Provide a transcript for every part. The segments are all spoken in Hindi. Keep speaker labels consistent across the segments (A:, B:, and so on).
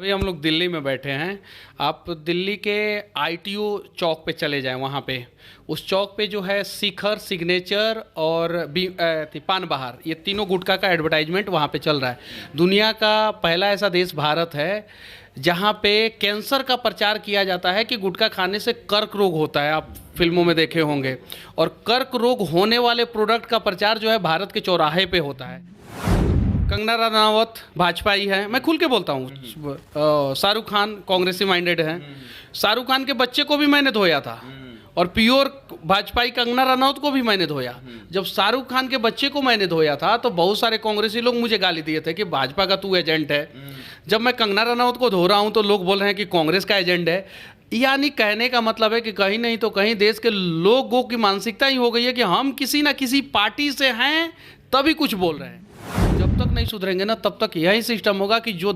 A: अभी हम लोग दिल्ली में बैठे हैं। आप दिल्ली के आईटीओ चौक पे चले जाएं, वहाँ पे उस चौक पे जो है शिखर, सिग्नेचर और पान बहार, ये तीनों गुटखा का एडवर्टाइजमेंट वहाँ पे चल रहा है। दुनिया का पहला ऐसा देश भारत है जहाँ पे कैंसर का प्रचार किया जाता है कि गुटखा खाने से कर्क रोग होता है। आप फिल्मों में देखे होंगे। और कर्क रोग होने वाले प्रोडक्ट का प्रचार जो है भारत के चौराहे पे होता है। कंगना रनावत भाजपाई है, मैं खुल के बोलता हूँ। शाहरुख खान कांग्रेसी माइंडेड है। शाहरुख खान के बच्चे को भी मैंने धोया था और प्योर भाजपाई कंगना रनावत को भी मैंने धोया। जब शाहरुख खान के बच्चे को मैंने धोया था तो बहुत सारे कांग्रेसी लोग मुझे गाली दिए थे कि भाजपा का तू एजेंट है। जब मैं कंगना रनावत को धो रहा हूँ तो लोग बोल रहे हैं कि कांग्रेस का एजेंट है। यानी कहने का मतलब है कि कहीं नहीं तो कहीं देश के लोगों की मानसिकता ही हो गई है कि हम किसी ना किसी पार्टी से हैं तभी कुछ बोल रहे हैं। जब तक नहीं सुधरेंगे ना तब तक यही सिस्टम होगा कि जो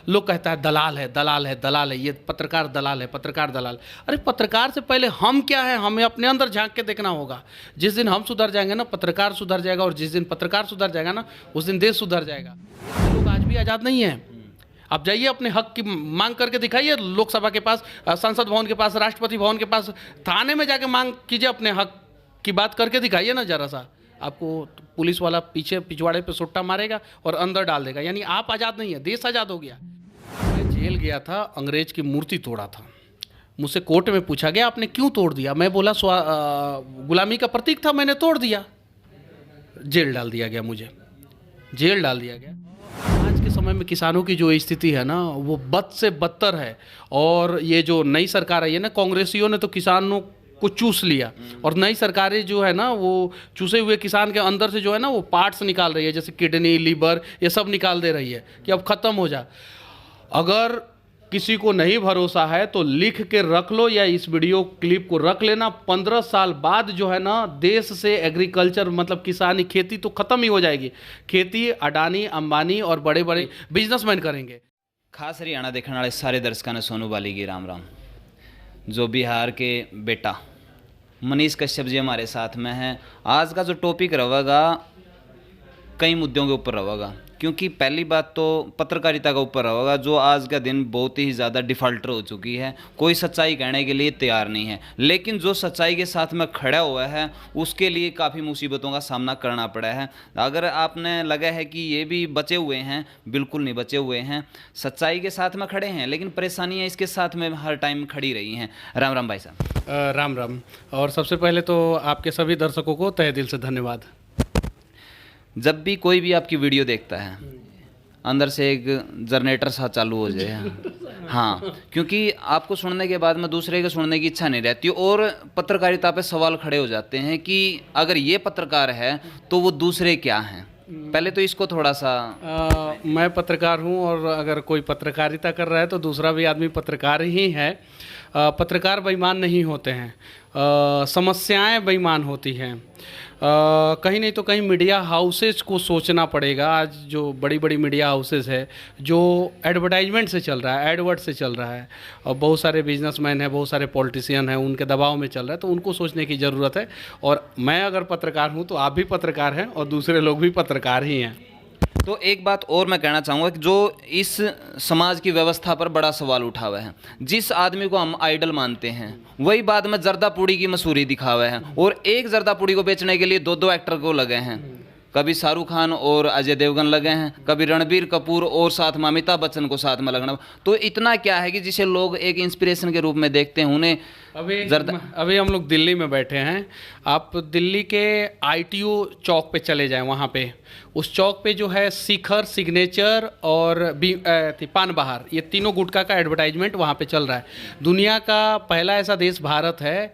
A: लोग कहता है दलाल है, दलाल है, दलाल है, ये पत्रकार दलाल है, पत्रकार दलाल। अरे पत्रकार से पहले हम क्या है, हमें अपने अंदर झांक के देखना होगा। जिस दिन हम सुधर जाएंगे ना पत्रकार सुधर जाएगा, और जिस दिन पत्रकार सुधर जाएगा ना उस दिन देश सुधर जाएगा। लोग आज भी आज़ाद नहीं हैं। आप जाइए अपने हक की मांग करके दिखाइए लोकसभा के पास, संसद भवन के पास, राष्ट्रपति भवन के पास, थाने में जाके मांग कीजिए, अपने हक की बात करके दिखाइए ना जरा सा। आपको पुलिस वाला पीछे पिछवाड़े पे सुट्टा मारेगा और अंदर डाल देगा। यानी आप आज़ाद नहीं है, देश आज़ाद हो गया। मैं जेल गया था, अंग्रेज की मूर्ति तोड़ा था। मुझसे कोर्ट में पूछा गया आपने क्यों तोड़ दिया? मैं बोला गुलामी का प्रतीक था, मैंने तोड़ दिया। जेल डाल दिया गया, मुझे जेल डाल दिया गया। आज के समय में किसानों की जो स्थिति है ना वो बद से बदतर है। और ये जो नई सरकार आई है ना, कांग्रेसियों ने तो किसानों को चूस लिया। और नई सरकारें जो है ना वो चूसे हुए किसान के अंदर से जो है ना वो पार्ट्स निकाल रही है, जैसे किडनी, लीवर, ये सब निकाल दे रही है कि अब ख़त्म हो जा। अगर किसी को नहीं भरोसा है तो लिख के रख लो या इस वीडियो क्लिप को रख लेना। 15 साल बाद जो है ना देश से एग्रीकल्चर मतलब किसानी, खेती तो ख़त्म ही हो जाएगी। खेती अडानी, अंबानी और बड़े बड़े बिजनेसमैन करेंगे।
B: खास हरियाणा देखने वाले सारे दर्शकों ने सोनू बाली की राम राम। जो बिहार के बेटा मनीष कश्यप जी हमारे साथ में हैं। आज का जो टॉपिक रहेगा कई मुद्दों के ऊपर रहेगा, क्योंकि पहली बात तो पत्रकारिता का ऊपर रहेगा, जो आज का दिन बहुत ही ज़्यादा डिफ़ॉल्टर हो चुकी है। कोई सच्चाई कहने के लिए तैयार नहीं है, लेकिन जो सच्चाई के साथ में खड़ा हुआ है उसके लिए काफ़ी मुसीबतों का सामना करना पड़ा है। अगर आपने लगा है कि ये भी बचे हुए हैं, बिल्कुल नहीं बचे हुए हैं। सच्चाई के साथ में खड़े हैं, लेकिन परेशानियाँ इसके साथ में हर टाइम खड़ी रही हैं। राम राम भाई साहब।
A: राम राम। और सबसे पहले तो आपके सभी दर्शकों को तहे दिल से धन्यवाद।
B: जब भी कोई भी आपकी वीडियो देखता है अंदर से एक जनरेटर सा चालू हो जाए। हाँ, क्योंकि आपको सुनने के बाद में दूसरे को सुनने की इच्छा नहीं रहती और पत्रकारिता पे सवाल खड़े हो जाते हैं कि अगर ये पत्रकार है तो वो दूसरे क्या हैं। पहले तो इसको थोड़ा सा
A: मैं पत्रकार हूं और अगर कोई पत्रकारिता कर रहा है तो दूसरा भी आदमी पत्रकार ही है। पत्रकार बेईमान नहीं होते हैं, समस्याएं बेईमान होती हैं। कहीं नहीं तो कहीं मीडिया हाउसेस को सोचना पड़ेगा। आज जो बड़ी बड़ी मीडिया हाउसेस है जो एडवर्टाइजमेंट से चल रहा है, एडवर्ड से चल रहा है, और बहुत सारे बिजनेसमैन हैं, बहुत सारे पॉलिटिशियन हैं, उनके दबाव में चल रहा है, तो उनको सोचने की ज़रूरत है। और मैं अगर पत्रकार हूं तो आप भी पत्रकार हैं और दूसरे लोग भी पत्रकार ही हैं।
B: तो एक बात और मैं कहना चाहूँगा कि जो इस समाज की व्यवस्था पर बड़ा सवाल उठा हुआ है, जिस आदमी को हम आइडल मानते हैं वही बाद में जर्दा पूड़ी की मसूरी दिखा हुआ है, और एक जर्दा पूड़ी को बेचने के लिए दो दो एक्टर को लगे हैं। कभी शाहरुख खान और अजय देवगन लगे हैं, कभी रणबीर कपूर और साथ में अमिताभ बच्चन को साथ में लगना। तो इतना क्या है कि जिसे लोग एक इंस्पिरेशन के रूप में देखते हैं उन्हें।
A: अभी हम लोग दिल्ली में बैठे हैं। आप दिल्ली के आईटीओ चौक पे चले जाएं, वहाँ पे उस चौक पे जो है शिखर, सिग्नेचर और पान बहार, ये तीनों गुटखा का एडवर्टाइजमेंट वहाँ पे चल रहा है। दुनिया का पहला ऐसा देश भारत है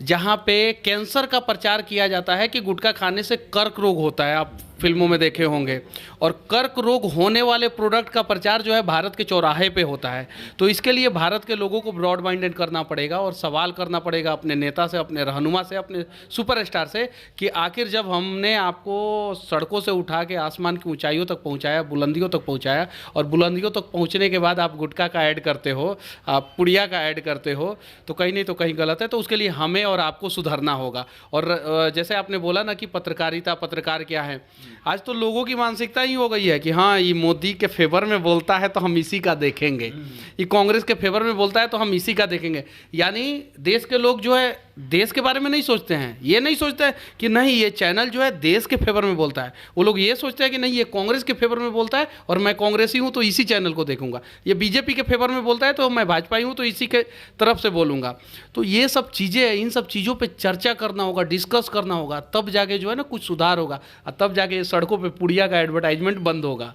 A: जहाँ पे कैंसर का प्रचार किया जाता है कि गुटखा खाने से कर्क रोग होता है। आप फिल्मों में देखे होंगे। और कर्क रोग होने वाले प्रोडक्ट का प्रचार जो है भारत के चौराहे पे होता है। तो इसके लिए भारत के लोगों को ब्रॉड माइंडेड करना पड़ेगा और सवाल करना पड़ेगा अपने नेता से, अपने रहनुमा से, अपने सुपरस्टार से कि आखिर जब हमने आपको सड़कों से उठा के आसमान की ऊंचाइयों तक पहुंचाया, बुलंदियों तक पहुंचाया, और बुलंदियों तक पहुंचने के बाद आप गुटखा का ऐड करते हो, आप पुड़िया का ऐड करते हो, तो कहीं नहीं तो कहीं गलत है। तो उसके लिए हमें और आपको सुधरना होगा। और जैसे आपने बोला ना कि पत्रकारिता, पत्रकार क्या है, आज तो लोगों की मानसिकता ही हो गई है कि हाँ, ये मोदी के फेवर में बोलता है तो हम इसी का देखेंगे, ये कांग्रेस के फेवर में बोलता है तो हम इसी का देखेंगे। यानी देश के लोग जो है देश के बारे में नहीं सोचते हैं, ये नहीं सोचते हैं कि नहीं ये चैनल जो है देश के फेवर में बोलता है, वो लोग ये सोचते हैं कि नहीं ये कांग्रेस के फेवर में बोलता है और मैं कांग्रेसी हूँ तो इसी चैनल को देखूंगा, ये बीजेपी के फेवर में बोलता है तो मैं भाजपाई हूँ तो इसी के तरफ से बोलूँगा। तो ये सब चीज़ें, इन सब चीज़ों पर चर्चा करना होगा, डिस्कस करना होगा, तब जाके जो है ना कुछ सुधार होगा और तब जाके सड़कों पर पुड़िया का एडवर्टाइजमेंट बंद होगा।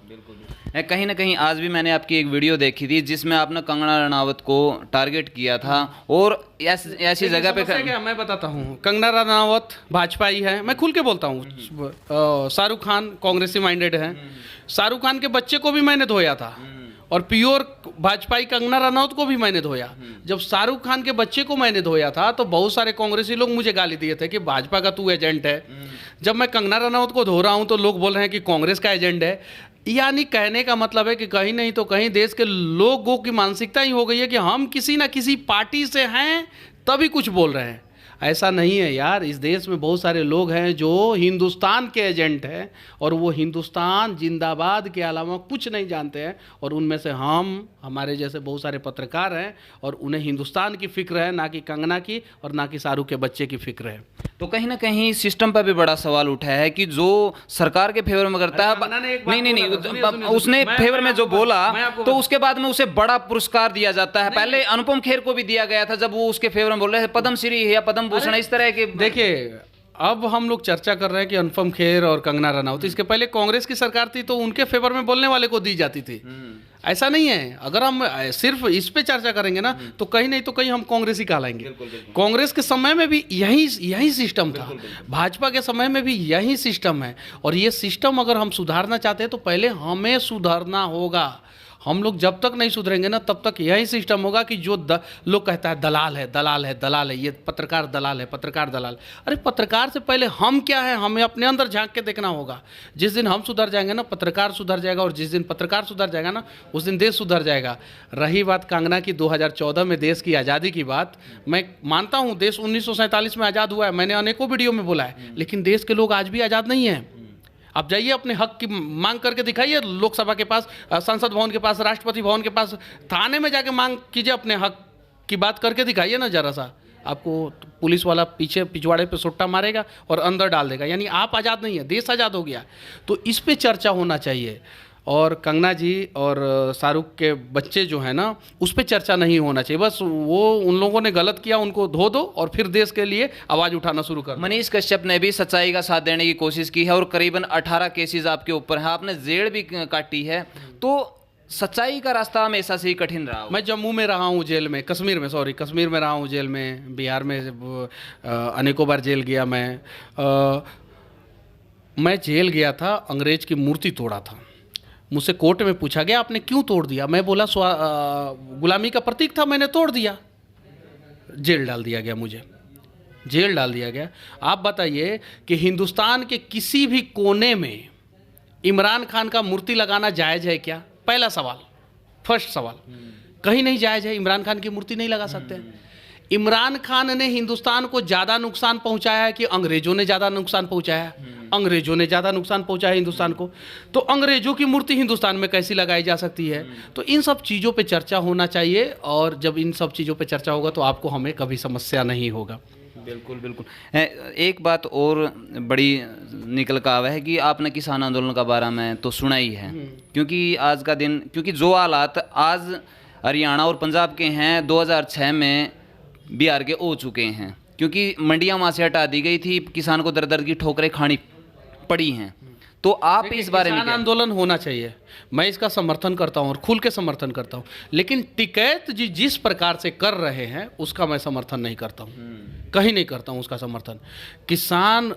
B: कहीं ना कहीं आज भी मैंने आपकी एक वीडियो देखी थी जिसमें आपने कंगना रनावत को टारगेट किया था और ऐसी जगह पे
A: क्या मैं बताता हूँ, कंगना रनावत भाजपाई है, मैं खुल के बोलता हूँ। शाहरुख खान कांग्रेसी माइंडेड है, शाहरुख खान के बच्चे को भी मैंने धोया था और प्योर भाजपाई कंगना रनावत को भी मैंने धोया। जब शाहरुख खान के बच्चे को मैंने धोया था तो बहुत सारे कांग्रेसी लोग मुझे गाली दिए थे कि भाजपा का तू एजेंट है। जब मैं कंगना रनावत को धो रहा हूँ तो लोग बोल रहे हैं कि कांग्रेस का एजेंट है। यानी कहने का मतलब है कि कहीं नहीं तो कहीं देश के लोगों की मानसिकता ही हो गई है कि हम किसी ना किसी पार्टी से हैं तभी कुछ बोल रहे हैं। ऐसा नहीं है यार, इस देश में बहुत सारे लोग हैं जो हिंदुस्तान के एजेंट हैं और वो हिंदुस्तान जिंदाबाद के अलावा कुछ नहीं जानते हैं, और उनमें से हमारे जैसे बहुत सारे पत्रकार हैं और उन्हें हिंदुस्तान की फिक्र है, ना कि कंगना की और ना कि शाहरुख के बच्चे की फिक्र है।
B: तो कहीं ना कहीं सिस्टम पर भी बड़ा सवाल उठा है कि जो सरकार के फेवर में करता है, नहीं, उसने फेवर में जो बोला तो उसके बाद में उसे बड़ा पुरस्कार दिया जाता है। पहले अनुपम खेर को भी दिया गया था जब वो उसके फेवर में बोल रहे थे, पद्मश्री या पद्म भूषण इस तरह के।
A: देखिए, अब हम लोग चर्चा कर रहे हैं कि अनुपम खेर और कंगना रनावत, इसके पहले कांग्रेस की सरकार थी तो उनके फेवर में बोलने वाले को दी जाती थी। ऐसा नहीं है, अगर हम सिर्फ इस पे चर्चा करेंगे ना तो कहीं नहीं तो कहीं हम कांग्रेसी कहलाएंगे। कांग्रेस के समय में भी यही सिस्टम था, भाजपा के समय में भी यही सिस्टम है, और ये सिस्टम अगर हम सुधारना चाहते हैं तो पहले हमें सुधारना होगा। हम लोग जब तक नहीं सुधरेंगे ना तब तक यही सिस्टम होगा कि जो लोग कहता है दलाल है, दलाल है, दलाल है, ये पत्रकार दलाल है, पत्रकार दलाल। अरे पत्रकार से पहले हम क्या है, हमें अपने अंदर झांक के देखना होगा। जिस दिन हम सुधर जाएंगे ना पत्रकार सुधर जाएगा, और जिस दिन पत्रकार सुधर जाएगा ना उस दिन देश सुधर जाएगा। रही बात कांगना की 2014 में देश की आज़ादी की बात, मैं मानता हूँ देश 1947 में आज़ाद हुआ है, मैंने अनेकों वीडियो में बोला है, लेकिन देश के लोग आज भी आज़ाद नहीं हैं। आप जाइए अपने हक की मांग करके दिखाइए, लोकसभा के पास, संसद भवन के पास, राष्ट्रपति भवन के पास, थाने में जाके मांग कीजिए, अपने हक की बात करके दिखाइए ना जरा सा। आपको पुलिस वाला पीछे पिछवाड़े पे सुट्टा मारेगा और अंदर डाल देगा। यानी आप आज़ाद नहीं है, देश आज़ाद हो गया। तो इस पे चर्चा होना चाहिए, और कंगना जी और शाहरुख के बच्चे जो है ना उस पर चर्चा नहीं होना चाहिए। बस वो उन लोगों ने गलत किया, उनको धो दो और फिर देश के लिए आवाज़ उठाना शुरू कर।
B: मनीष कश्यप ने भी सच्चाई का साथ देने की कोशिश की है और करीबन 18 केसेस आपके ऊपर हैं, आपने जेल भी काटी है, तो सच्चाई का रास्ता हमेशा से ही कठिन रहा।
A: मैं जम्मू में रहा हूँ जेल में, कश्मीर में रहा हूँ जेल में, बिहार में अनेकों बार जेल गया मैं जेल गया था, अंग्रेज की मूर्ति तोड़ा था। मुझसे कोर्ट में पूछा गया आपने क्यों तोड़ दिया, मैं बोला गुलामी का प्रतीक था, मैंने तोड़ दिया। जेल डाल दिया गया, मुझे जेल डाल दिया गया। आप बताइए कि हिंदुस्तान के किसी भी कोने में इमरान खान का मूर्ति लगाना जायज़ है क्या? पहला सवाल, फर्स्ट सवाल, कहीं नहीं जायज़ है, इमरान खान की मूर्ति नहीं लगा सकते। इमरान खान ने हिंदुस्तान को ज़्यादा नुकसान पहुंचाया है कि अंग्रेजों ने ज़्यादा नुकसान पहुंचाया? अंग्रेजों ने ज़्यादा नुकसान पहुंचाया हिंदुस्तान को, तो अंग्रेजों की मूर्ति हिंदुस्तान में कैसी लगाई जा सकती है? तो इन सब चीज़ों पे चर्चा होना चाहिए, और जब इन सब चीज़ों पे चर्चा होगा तो आपको हमें कभी समस्या नहीं होगा।
B: बिल्कुल बिल्कुल। एक बात और बड़ी निकल का आवा है कि आपने किसान आंदोलन का बारे में तो सुना ही है, क्योंकि आज का दिन, क्योंकि जो हालात आज हरियाणा और पंजाब के हैं 2006 में बिहार के हो चुके हैं, क्योंकि मंडियां वहाँ से हटा दी गई थी, किसान को दर दर की ठोकरें खानी पड़ी हैं। तो आप इस बारे में,
A: किसान आंदोलन होना चाहिए, मैं इसका समर्थन करता हूं और खुल के समर्थन करता हूं, लेकिन टिकैत जी जिस प्रकार से कर रहे हैं उसका मैं समर्थन नहीं करता हूं, कहीं नहीं करता हूं उसका समर्थन। किसान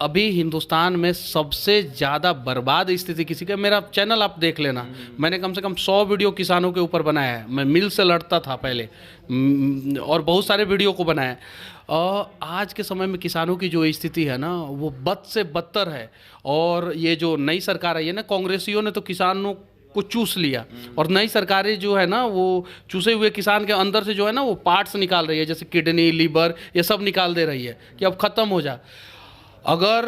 A: अभी हिंदुस्तान में सबसे ज़्यादा बर्बाद स्थिति किसी का, मेरा चैनल आप देख लेना, मैंने कम से कम 100 वीडियो किसानों के ऊपर बनाया है। मैं मिल से लड़ता था पहले और बहुत सारे वीडियो को बनाया। और आज के समय में किसानों की जो स्थिति है ना वो बद से बदतर है, और ये जो नई सरकार आई है ना, कांग्रेसियों ने तो किसानों को चूस लिया, और नई सरकारें जो है ना वो चूसे हुए किसान के अंदर से जो है ना वो पार्ट्स निकाल रही है, जैसे किडनी, लीवर, ये सब निकाल दे रही है कि अब ख़त्म हो जा। अगर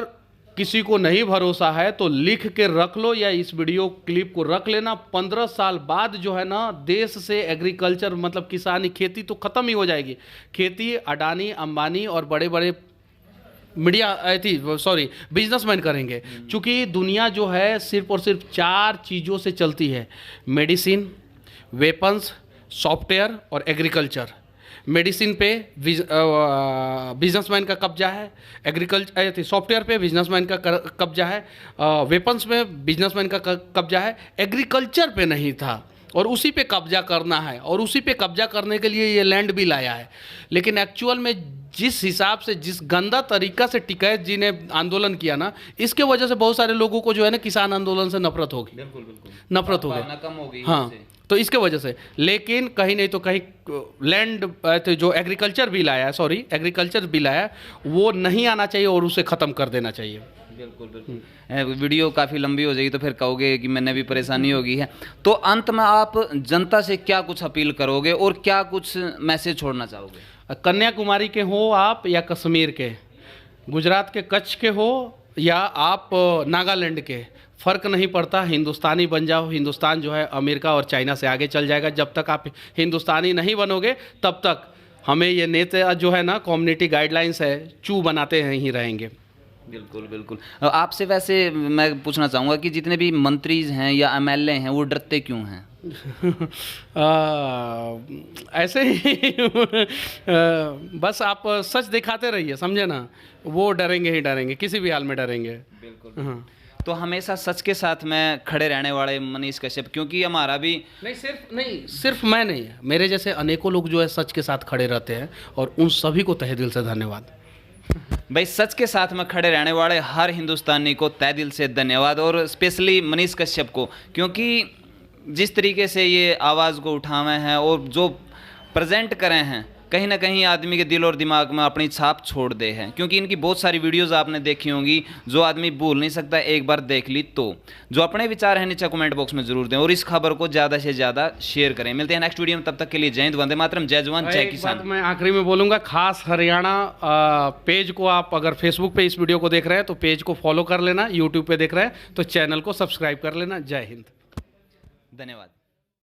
A: किसी को नहीं भरोसा है तो लिख के रख लो या इस वीडियो क्लिप को रख लेना। 15 साल बाद जो है ना, देश से एग्रीकल्चर मतलब किसानी, खेती तो खत्म ही हो जाएगी। खेती अडानी, अंबानी और बड़े बड़े मीडिया बिजनेसमैन करेंगे। क्योंकि दुनिया जो है सिर्फ और सिर्फ 4 चीज़ों से चलती है: मेडिसिन, वेपन्स, सॉफ्टवेयर और एग्रीकल्चर। मेडिसिन पे बिजनेसमैन का कब्जा है, एग्रीकल्चर सॉफ्टवेयर पे बिजनेसमैन का कब्जा है, वेपन्स में बिजनेसमैन का कब्जा है, एग्रीकल्चर पे नहीं था और उसी पे कब्जा करना है और उसी पे कब्जा करने के लिए ये लैंड भी लाया है। लेकिन एक्चुअल में जिस हिसाब से, जिस गंदा तरीका से टिकैत जी ने आंदोलन किया ना, इसके वजह से बहुत सारे लोगों को जो है ना किसान आंदोलन से नफरत होगी। बिल्कुल बिल्कुल नफरत हो गई,
B: कम हो गई।
A: हाँ, तो इसके वजह से। लेकिन कहीं नहीं तो कहीं लैंड जो एग्रीकल्चर बिल आया है, एग्रीकल्चर बिल आया है, वो नहीं आना चाहिए और उसे ख़त्म कर देना चाहिए।
B: बिल्कुल बिल्कुल। वीडियो काफ़ी लंबी हो जाएगी तो फिर कहोगे कि मैंने भी परेशानी होगी है। तो अंत में आप जनता से क्या कुछ अपील करोगे और क्या कुछ मैसेज छोड़ना चाहोगे?
A: कन्याकुमारी के हो आप या कश्मीर के, गुजरात के कच्छ के हो या आप नागालैंड के, फ़र्क नहीं पड़ता। हिंदुस्तानी बन जाओ। हिंदुस्तान जो है अमेरिका और चाइना से आगे चल जाएगा। जब तक आप हिंदुस्तानी नहीं बनोगे तब तक हमें ये नेता जो है ना, कम्युनिटी गाइडलाइंस है, चू बनाते हैं ही रहेंगे।
B: बिल्कुल बिल्कुल। आपसे वैसे मैं पूछना चाहूँगा कि जितने भी मंत्री हैं या एमएलए हैं वो डरते क्यों हैं?
A: ऐसे ही बस आप सच दिखाते रहिए, समझे ना, वो डरेंगे ही डरेंगे, किसी भी हाल में डरेंगे।
B: बिल्कुल।
A: हाँ।
B: तो हमेशा सच के साथ में खड़े रहने वाले मनीष कश्यप, क्योंकि हमारा भी
A: सिर्फ मैं नहीं, मेरे जैसे अनेकों लोग जो है सच के साथ खड़े रहते हैं और उन सभी को तहे दिल से धन्यवाद।
B: भाई, सच के साथ में खड़े रहने वाले हर हिंदुस्तानी को तहे दिल से धन्यवाद, और स्पेशली मनीष कश्यप को, क्योंकि जिस तरीके से ये आवाज़ को उठाए हैं और जो प्रेजेंट करें हैं, कहीं ना कहीं आदमी के दिल और दिमाग में अपनी छाप छोड़ दे हैं। क्योंकि इनकी बहुत सारी वीडियोस आपने देखी होंगी जो आदमी भूल नहीं सकता, एक बार देख ली तो। जो अपने विचार हैं नीचे कमेंट बॉक्स में जरूर दें और इस खबर को ज़्यादा से ज़्यादा शेयर करें। मिलते हैं नेक्स्ट वीडियो में, तब तक के लिए जय हिंद, वंदे मातरम, जय जवान जय किसान।
A: मैं आखिरी में बोलूँगा, खास हरियाणा पेज को, आप अगर फेसबुक पे इस वीडियो को देख रहे हैं तो पेज को फॉलो कर लेना, यूट्यूब पे देख रहे हैं तो चैनल को सब्सक्राइब कर लेना। जय हिंद,
B: धन्यवाद।